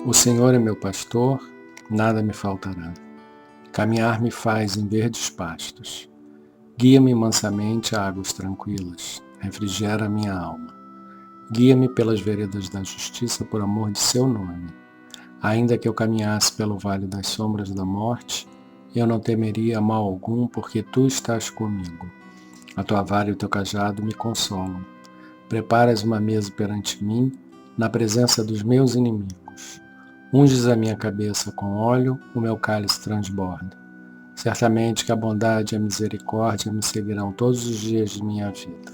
O Senhor é meu pastor, nada me faltará. Caminhar me faz em verdes pastos. Guia-me mansamente a águas tranquilas, refrigera a minha alma. Guia-me pelas veredas da justiça por amor de seu nome. Ainda que eu caminhasse pelo vale das sombras da morte, eu não temeria mal algum, porque tu estás comigo. A tua vara e o teu cajado me consolam. Preparas uma mesa perante mim, na presença dos meus inimigos. Unges a minha cabeça com óleo, o meu cálice transborda. Certamente que a bondade e a misericórdia me seguirão todos os dias de minha vida.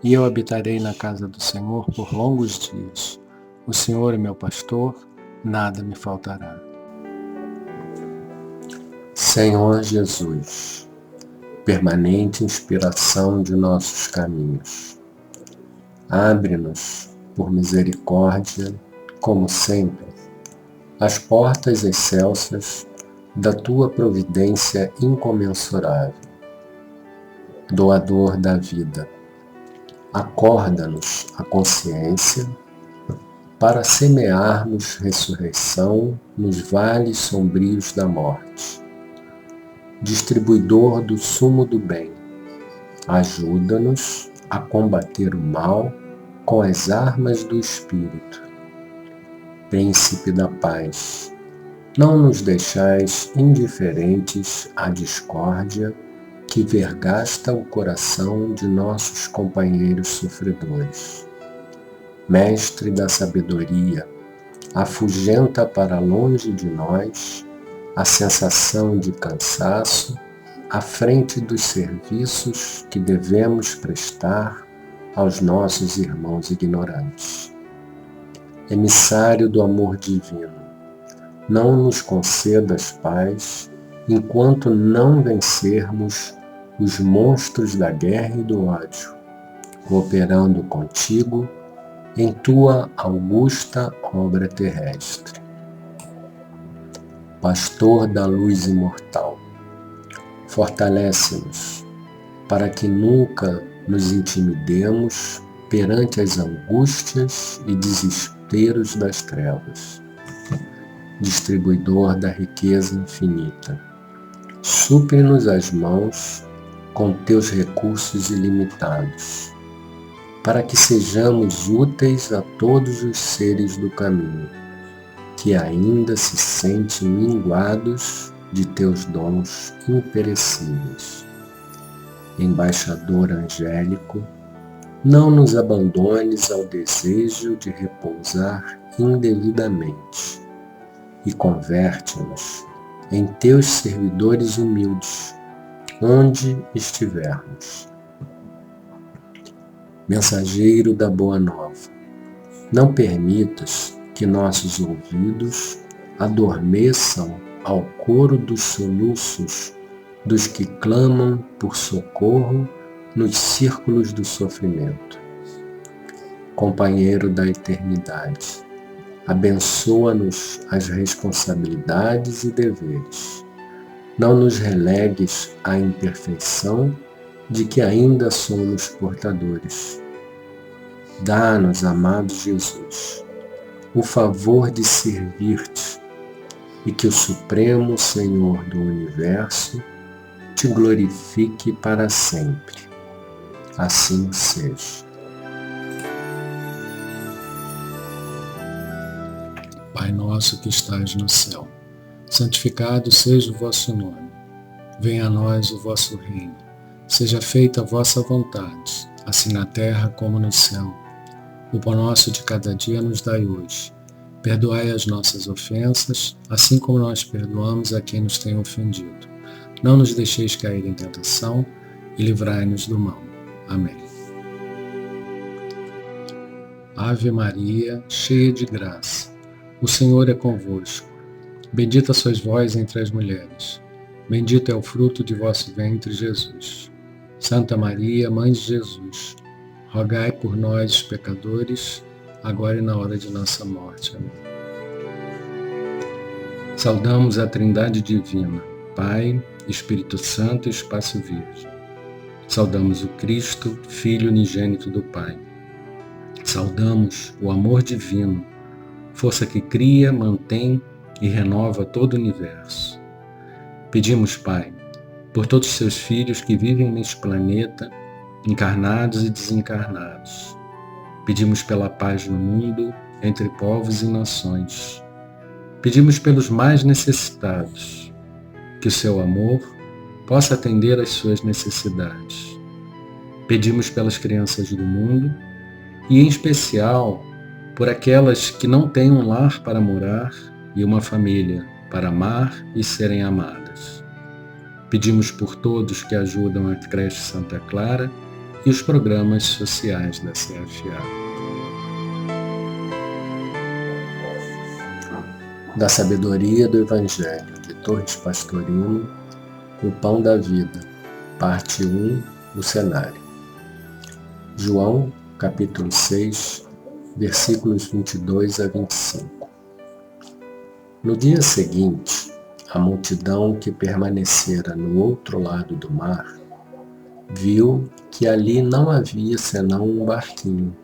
E eu habitarei na casa do Senhor por longos dias. O Senhor é meu pastor, nada me faltará. Senhor Jesus, permanente inspiração de nossos caminhos, abre-nos, por misericórdia, como sempre, as portas excelsas da tua providência incomensurável. Doador da vida, acorda-nos a consciência para semearmos ressurreição nos vales sombrios da morte. Distribuidor do sumo do bem, ajuda-nos a combater o mal com as armas do Espírito. Príncipe da paz, não nos deixais indiferentes à discórdia que vergasta o coração de nossos companheiros sofredores. Mestre da sabedoria, afugenta para longe de nós a sensação de cansaço à frente dos serviços que devemos prestar aos nossos irmãos ignorantes. Emissário do amor divino, não nos concedas paz enquanto não vencermos os monstros da guerra e do ódio, cooperando contigo em tua augusta obra terrestre. Pastor da luz imortal, fortalece-nos para que nunca nos intimidemos perante as angústias e desesperos das trevas. Distribuidor da riqueza infinita, supre-nos as mãos com teus recursos ilimitados, para que sejamos úteis a todos os seres do caminho, que ainda se sentem minguados de teus dons imperecíveis. Embaixador angélico, não nos abandones ao desejo de repousar indevidamente e converte-nos em teus servidores humildes, onde estivermos. Mensageiro da Boa Nova, não permitas que nossos ouvidos adormeçam ao coro dos soluços dos que clamam por socorro nos círculos do sofrimento. Companheiro da eternidade, abençoa-nos as responsabilidades e deveres. Não nos relegues à imperfeição de que ainda somos portadores. Dá-nos, amado Jesus, o favor de servir-te e que o Supremo Senhor do Universo te glorifique para sempre. Assim seja. Pai nosso que estás no céu, santificado seja o vosso nome. Venha a nós o vosso reino. Seja feita a vossa vontade, assim na terra como no céu. O pão nosso de cada dia nos dai hoje. Perdoai as nossas ofensas, assim como nós perdoamos a quem nos tem ofendido. Não nos deixeis cair em tentação e livrai-nos do mal. Amém. Ave Maria, cheia de graça, o Senhor é convosco. Bendita sois vós entre as mulheres. Bendito é o fruto de vosso ventre, Jesus. Santa Maria, Mãe de Jesus, rogai por nós, pecadores, agora e na hora de nossa morte. Amém. Saudamos a Trindade Divina, Pai, Espírito Santo e Espaço Virgem. Saudamos o Cristo, Filho unigênito do Pai. Saudamos o amor divino, força que cria, mantém e renova todo o universo. Pedimos, Pai, por todos os seus filhos que vivem neste planeta, encarnados e desencarnados. Pedimos pela paz no mundo, entre povos e nações. Pedimos pelos mais necessitados, que o seu amor possa atender às suas necessidades. Pedimos pelas crianças do mundo e, em especial, por aquelas que não têm um lar para morar e uma família para amar e serem amadas. Pedimos por todos que ajudam a Creche Santa Clara e os programas sociais da CFA. Da sabedoria do Evangelho de Torres Pastorino, o Pão da Vida, parte 1 do cenário. João, capítulo 6, versículos 22 a 25. No dia seguinte, a multidão que permanecera no outro lado do mar viu que ali não havia senão um barquinho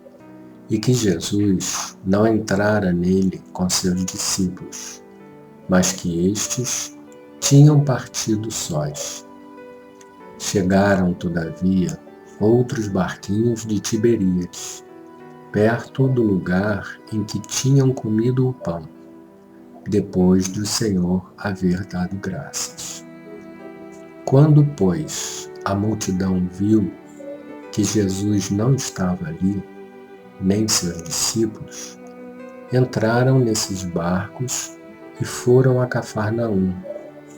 e que Jesus não entrara nele com seus discípulos, mas que estes tinham partido sós. Chegaram, todavia, outros barquinhos de Tiberíades, perto do lugar em que tinham comido o pão, depois do Senhor haver dado graças. Quando, pois, a multidão viu que Jesus não estava ali, nem seus discípulos, entraram nesses barcos e foram a Cafarnaum,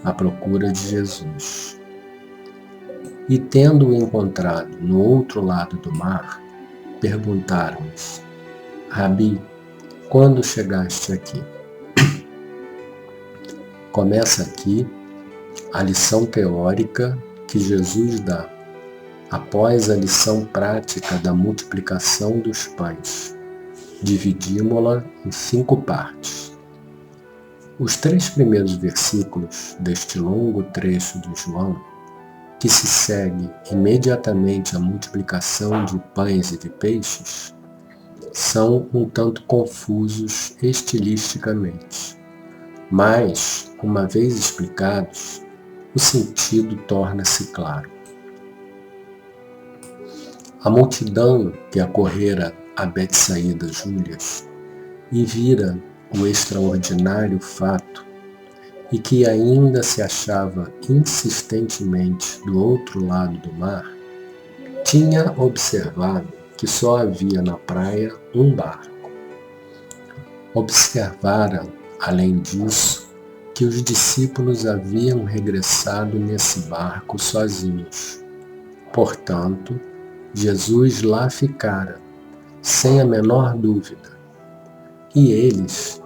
à procura de Jesus. E tendo-o encontrado no outro lado do mar, perguntaram-lhes: Rabi, quando chegaste aqui? Começa aqui a lição teórica que Jesus dá após a lição prática da multiplicação dos pães. Dividimos-la em 5 partes. Os 3 primeiros versículos deste longo trecho de João, que se segue imediatamente à multiplicação de pães e de peixes, são um tanto confusos estilisticamente, mas, uma vez explicados, o sentido torna-se claro. A multidão que acorrera a Betsaída Júlias e vira o extraordinário fato e que ainda se achava insistentemente do outro lado do mar, tinha observado que só havia na praia um barco. Observara, além disso, que os discípulos haviam regressado nesse barco sozinhos. Portanto, Jesus lá ficara, sem a menor dúvida. E eles,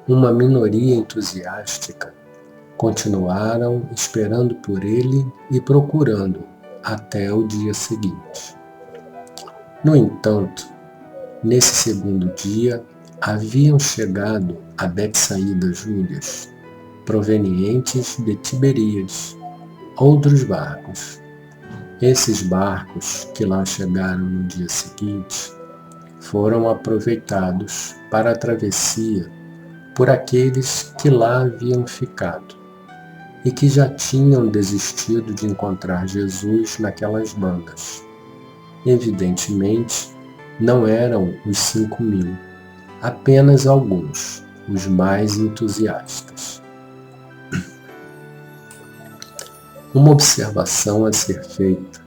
uma minoria entusiástica, continuaram esperando por ele e procurando até o dia seguinte. No entanto, nesse segundo dia, haviam chegado a Betsaída Júlias, provenientes de Tiberíades, outros barcos. Esses barcos que lá chegaram no dia seguinte foram aproveitados para a travessia por aqueles que lá haviam ficado e que já tinham desistido de encontrar Jesus naquelas bandas. Evidentemente, não eram os 5.000, apenas alguns, os mais entusiastas. Uma observação a ser feita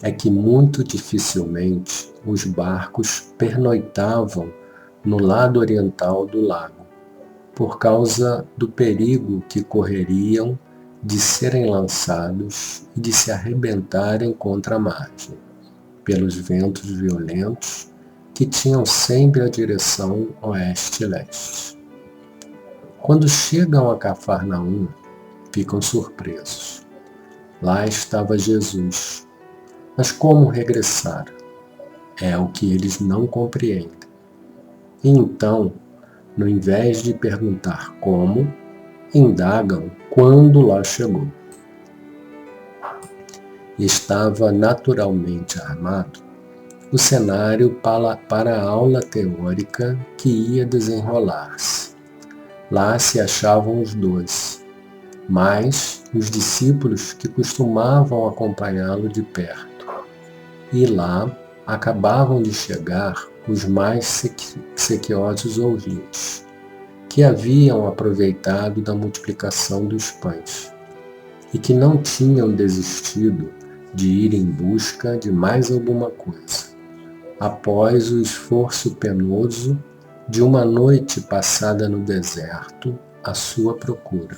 é que muito dificilmente os barcos pernoitavam no lado oriental do lago, por causa do perigo que correriam de serem lançados e de se arrebentarem contra a margem, pelos ventos violentos que tinham sempre a direção oeste-leste. Quando chegam a Cafarnaum, ficam surpresos. Lá estava Jesus, mas como regressar? É o que eles não compreendem. E então, no invés de perguntar como, indagam quando lá chegou. Estava naturalmente armado o cenário para a aula teórica que ia desenrolar-se. Lá se achavam os 12, mais os discípulos que costumavam acompanhá-lo de perto. E lá acabavam de chegar os mais sequiosos ouvintes, que haviam aproveitado da multiplicação dos pães e que não tinham desistido de ir em busca de mais alguma coisa, após o esforço penoso de uma noite passada no deserto à sua procura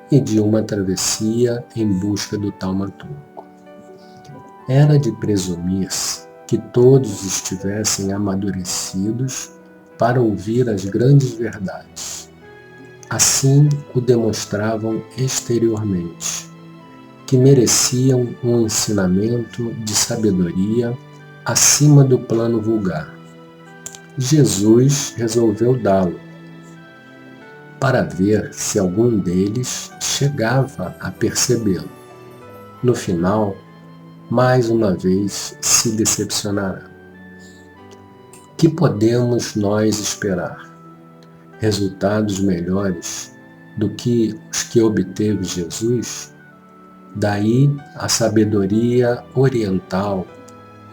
e de uma travessia em busca do taumaturgo. Era de presumir-se que todos estivessem amadurecidos para ouvir as grandes verdades. Assim o demonstravam exteriormente, que mereciam um ensinamento de sabedoria acima do plano vulgar. Jesus resolveu dá-lo, para ver se algum deles chegava a percebê-lo. No final, mais uma vez se decepcionará. Que podemos nós esperar? Resultados melhores do que os que obteve Jesus? Daí a sabedoria oriental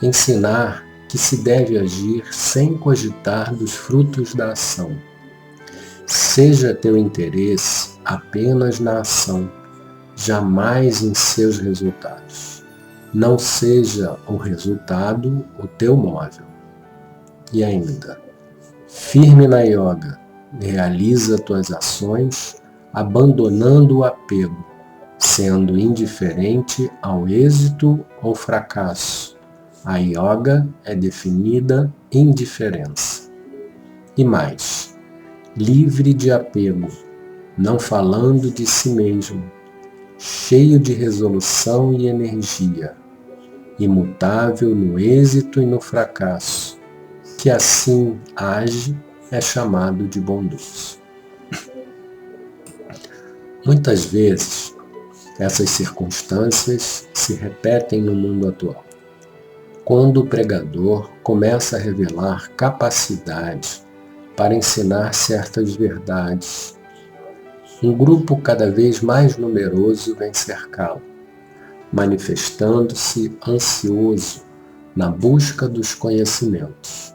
ensinar que se deve agir sem cogitar dos frutos da ação. Seja teu interesse apenas na ação, jamais em seus resultados. Não seja o resultado o teu móvel. E ainda, firme na yoga, realiza tuas ações abandonando o apego, sendo indiferente ao êxito ou fracasso. A yoga é definida indiferença. E mais, livre de apego, não falando de si mesmo, cheio de resolução e energia, imutável no êxito e no fracasso, que assim age, é chamado de bondoso. Muitas vezes, essas circunstâncias se repetem no mundo atual. Quando o pregador começa a revelar capacidade para ensinar certas verdades, um grupo cada vez mais numeroso vem cercá-lo, manifestando-se ansioso na busca dos conhecimentos,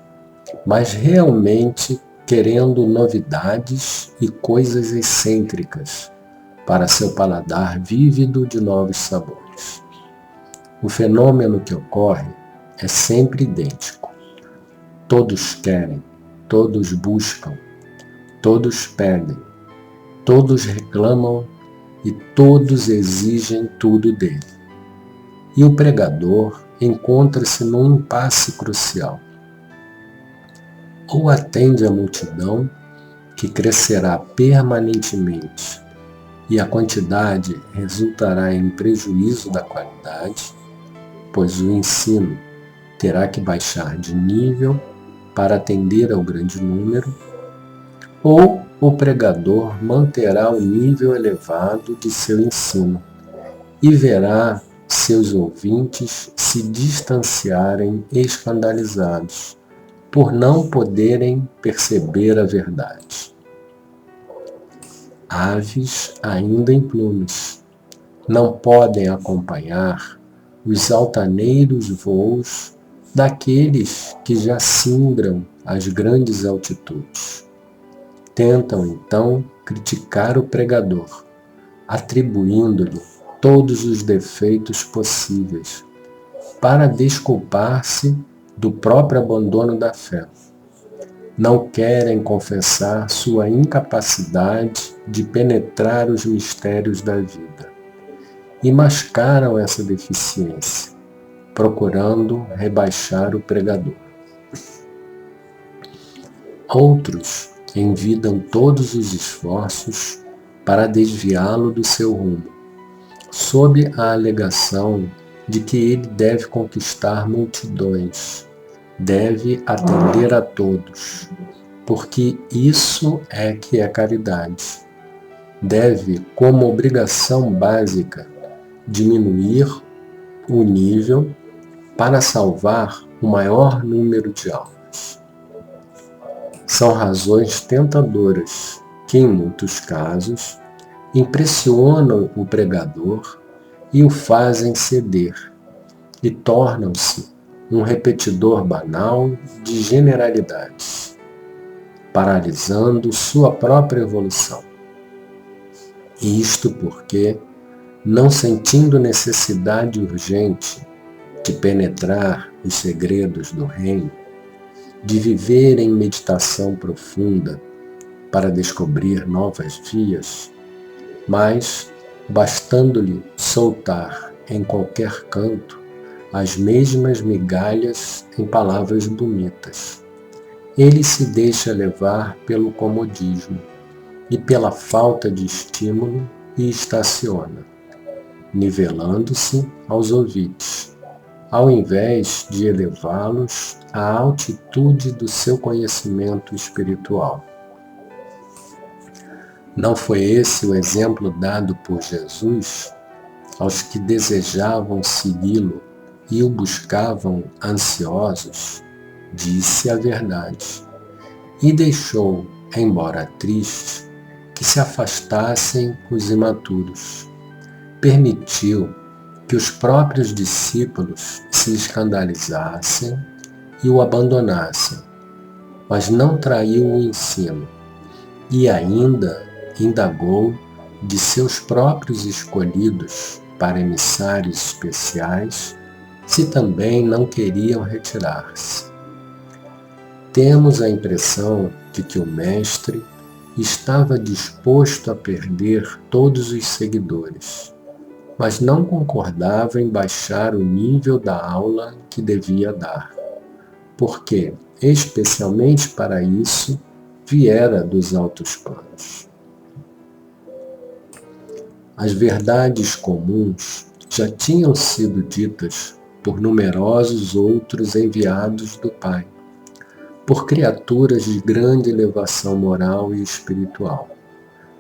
mas realmente querendo novidades e coisas excêntricas para seu paladar vívido de novos sabores. O fenômeno que ocorre é sempre idêntico. Todos querem, todos buscam, todos pedem, todos reclamam e todos exigem tudo dele. E o pregador encontra-se num impasse crucial. Ou atende a multidão, que crescerá permanentemente, e a quantidade resultará em prejuízo da qualidade, pois o ensino terá que baixar de nível para atender ao grande número, ou o pregador manterá o nível elevado de seu ensino e verá seus ouvintes se distanciarem escandalizados por não poderem perceber a verdade. Aves ainda em plumas não podem acompanhar os altaneiros voos daqueles que já cindram as grandes altitudes. Tentam então criticar o pregador, atribuindo-lhe todos os defeitos possíveis, para desculpar-se do próprio abandono da fé. Não querem confessar sua incapacidade de penetrar os mistérios da vida e mascaram essa deficiência, procurando rebaixar o pregador. Outros envidam todos os esforços para desviá-lo do seu rumo, sob a alegação de que ele deve conquistar multidões, deve atender a todos, porque isso é que é caridade. Deve, como obrigação básica, diminuir o nível para salvar o maior número de almas. São razões tentadoras que, em muitos casos, impressionam o pregador e o fazem ceder, e tornam-se um repetidor banal de generalidades, paralisando sua própria evolução. Isto porque, não sentindo necessidade urgente de penetrar os segredos do reino, de viver em meditação profunda para descobrir novas vias, mas, bastando-lhe soltar em qualquer canto as mesmas migalhas em palavras bonitas, ele se deixa levar pelo comodismo e pela falta de estímulo e estaciona, nivelando-se aos ouvidos, ao invés de elevá-los à altitude do seu conhecimento espiritual. Não foi esse o exemplo dado por Jesus aos que desejavam segui-lo e o buscavam ansiosos? Disse a verdade, e deixou, embora triste, que se afastassem os imaturos. Permitiu que os próprios discípulos se escandalizassem e o abandonassem, mas não traiu o ensino, e ainda indagou de seus próprios escolhidos para emissários especiais se também não queriam retirar-se. Temos a impressão de que o Mestre estava disposto a perder todos os seguidores, mas não concordava em baixar o nível da aula que devia dar, porque, especialmente para isso, viera dos altos planos. As verdades comuns já tinham sido ditas por numerosos outros enviados do Pai, por criaturas de grande elevação moral e espiritual.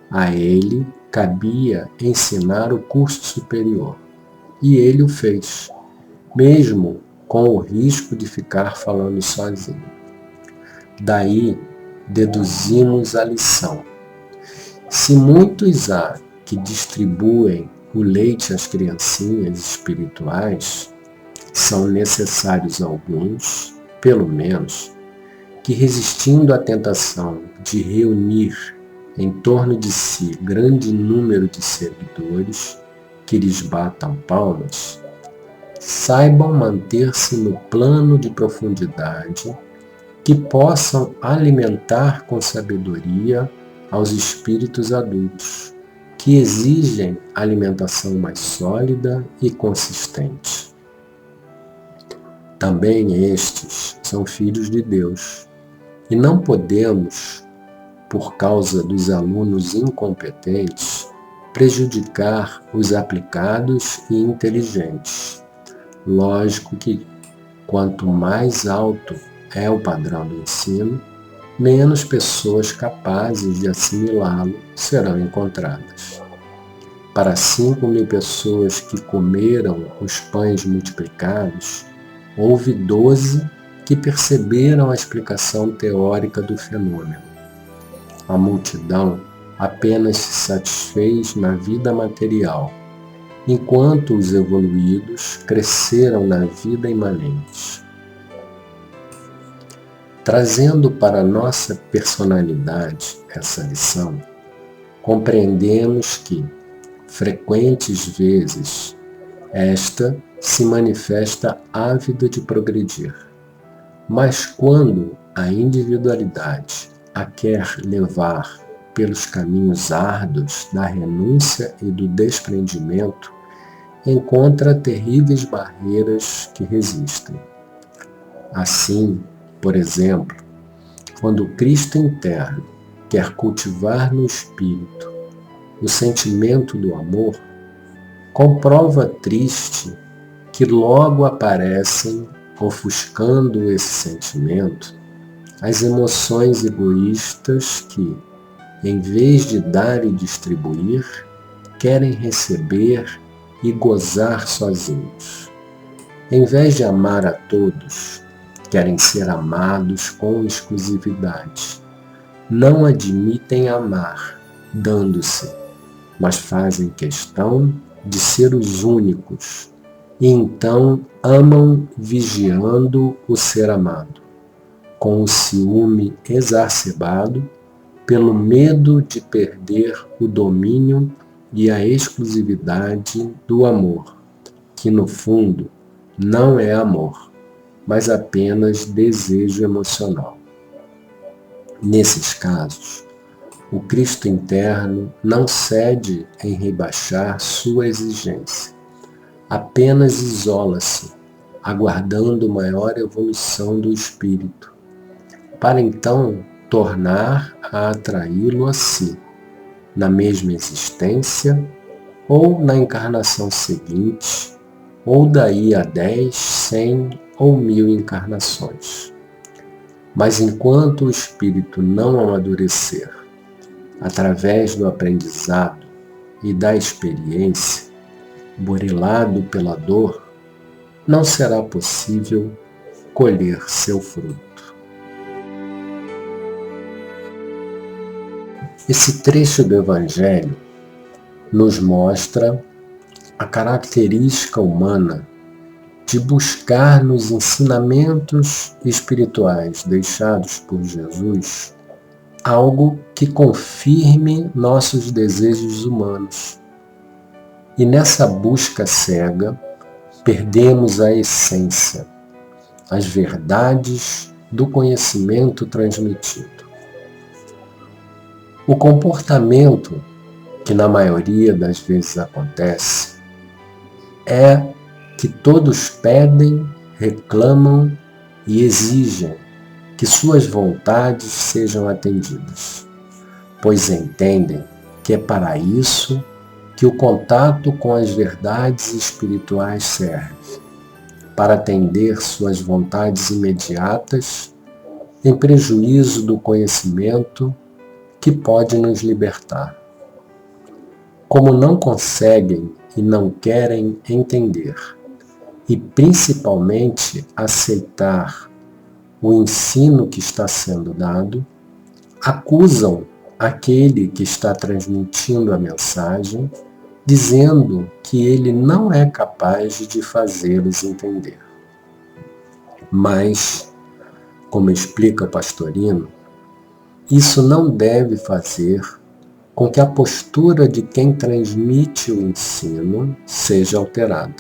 A ele cabia ensinar o curso superior, e ele o fez, mesmo com o risco de ficar falando sozinho. Daí deduzimos a lição. Se muitos há que distribuem o leite às criancinhas espirituais, são necessários alguns, pelo menos, que resistindo à tentação de reunir em torno de si grande número de seguidores que lhes batam palmas, saibam manter-se no plano de profundidade, que possam alimentar com sabedoria aos espíritos adultos, que exigem alimentação mais sólida e consistente. Também estes são filhos de Deus, e não podemos, por causa dos alunos incompetentes, prejudicar os aplicados e inteligentes. Lógico que, quanto mais alto é o padrão do ensino, menos pessoas capazes de assimilá-lo serão encontradas. Para 5.000 pessoas que comeram os pães multiplicados, houve 12 que perceberam a explicação teórica do fenômeno. A multidão apenas se satisfez na vida material, enquanto os evoluídos cresceram na vida imanente. Trazendo para nossa personalidade essa lição, compreendemos que, frequentes vezes, esta se manifesta ávida de progredir. Mas quando a individualidade a quer levar pelos caminhos árduos da renúncia e do desprendimento, encontra terríveis barreiras que resistem. Assim, por exemplo, quando o Cristo interno quer cultivar no espírito o sentimento do amor, comprova triste que logo aparecem, ofuscando esse sentimento, as emoções egoístas que, em vez de dar e distribuir, querem receber e gozar sozinhos. Em vez de amar a todos, querem ser amados com exclusividade. Não admitem amar, dando-se, mas fazem questão de ser os únicos, e então amam vigiando o ser amado, com o ciúme exacerbado, pelo medo de perder o domínio e a exclusividade do amor, que no fundo não é amor, mas apenas desejo emocional. Nesses casos, o Cristo interno não cede em rebaixar sua exigência, apenas isola-se, aguardando maior evolução do espírito, para então tornar a atraí-lo a si, na mesma existência, ou na encarnação seguinte, ou daí a 10, 100 ou 1000 encarnações. Mas enquanto o espírito não amadurecer, através do aprendizado e da experiência, burilado pela dor, não será possível colher seu fruto. Esse trecho do Evangelho nos mostra a característica humana de buscar nos ensinamentos espirituais deixados por Jesus algo que confirme nossos desejos humanos. E nessa busca cega, perdemos a essência, as verdades do conhecimento transmitido. O comportamento que na maioria das vezes acontece é que todos pedem, reclamam e exigem que suas vontades sejam atendidas, pois entendem que é para isso que o contato com as verdades espirituais serve, para atender suas vontades imediatas, em prejuízo do conhecimento que pode nos libertar. Como não conseguem e não querem entender, e principalmente aceitar o ensino que está sendo dado, acusam aquele que está transmitindo a mensagem, dizendo que ele não é capaz de fazê-los entender. Mas, como explica Pastorino, isso não deve fazer com que a postura de quem transmite o ensino seja alterada,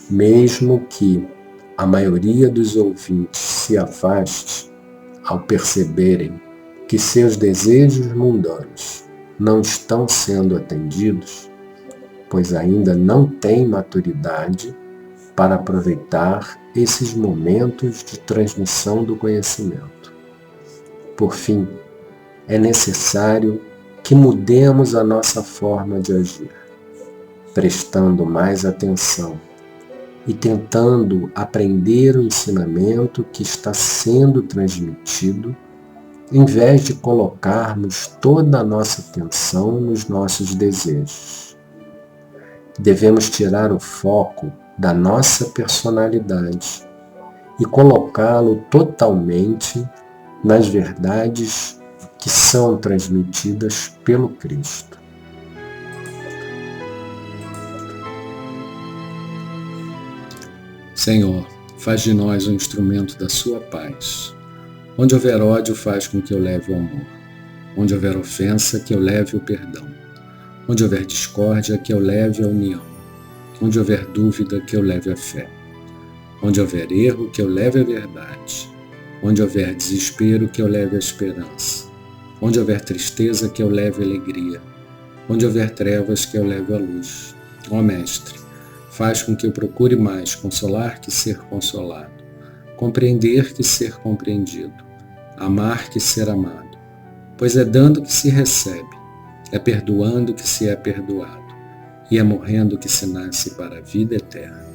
mesmo que a maioria dos ouvintes se afaste ao perceberem que seus desejos mundanos não estão sendo atendidos, pois ainda não têm maturidade para aproveitar esses momentos de transmissão do conhecimento. Por fim, é necessário que mudemos a nossa forma de agir, prestando mais atenção e tentando aprender o ensinamento que está sendo transmitido, em vez de colocarmos toda a nossa atenção nos nossos desejos. Devemos tirar o foco da nossa personalidade e colocá-lo totalmente nas verdades que são transmitidas pelo Cristo. Senhor, faz de nós um instrumento da sua paz. Onde houver ódio, faz com que eu leve o amor. Onde houver ofensa, que eu leve o perdão. Onde houver discórdia, que eu leve a união. Onde houver dúvida, que eu leve a fé. Onde houver erro, que eu leve a verdade. Onde houver desespero, que eu leve a esperança. Onde houver tristeza, que eu leve a alegria. Onde houver trevas, que eu leve a luz. Ó Mestre, faz com que eu procure mais consolar que ser consolado, compreender que ser compreendido, amar que ser amado, pois é dando que se recebe, é perdoando que se é perdoado, e é morrendo que se nasce para a vida eterna.